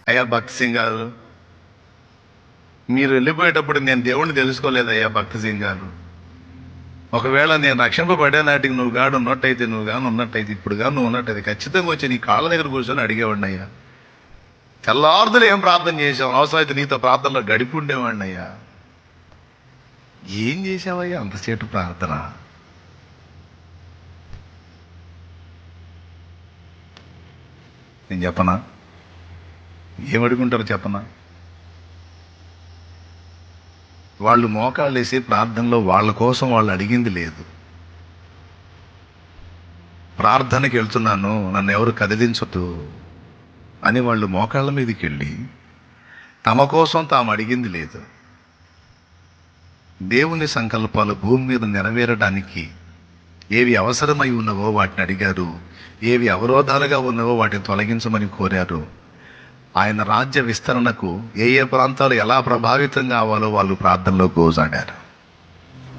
అయ్యా భక్త్ సింగ్ గారు, మీరు వెళ్ళిపోయేటప్పుడు నేను దేవుణ్ణి తెలుసుకోలేదయ్యా భక్త్ సింగ్ గారు. ఒకవేళ నేను రక్షింపబడే నాటికి నువ్వు గాడు ఉన్నట్టయితే, నువ్వు గాను ఉన్నట్టయితే, ఇప్పుడు గాను నువ్వు ఉన్నట్టయితే ఖచ్చితంగా వచ్చి నీ కాళ్ళ దగ్గర కూర్చొని అడిగేవాడిని అయ్యా. తెల్లారుదులు ఏం ప్రార్థన చేసావు, అవసరమైతే నీతో ప్రార్థనలో గడిపి ఉండేవాడిని అయ్యా. ఏం చేసావయ్యా అంతసేటు ప్రార్థన? నేను చెప్పనా? ఏమడుగుంటారో చెప్పనా? వాళ్ళు మోకాళ్ళు వేసి ప్రార్థనలో వాళ్ళ కోసం వాళ్ళు అడిగింది లేదు. ప్రార్థనకి వెళ్తున్నాను, నన్ను ఎవరు కదిలించొద్దు అని వాళ్ళు మోకాళ్ళ మీదకి వెళ్ళి తమ కోసం తాము అడిగింది లేదు. దేవుని సంకల్పాలు భూమి మీద నెరవేరడానికి ఏవి అవసరమై ఉన్నవో వాటిని అడిగారు, ఏవి అవరోధాలుగా ఉన్నవో వాటిని తొలగించమని కోరారు. ఆయన రాజ్య విస్తరణకు ఏ ఏ ప్రాంతాలు ఎలా ప్రభావితం కావాలో వాళ్ళు ప్రార్థనలో గోజాడారు.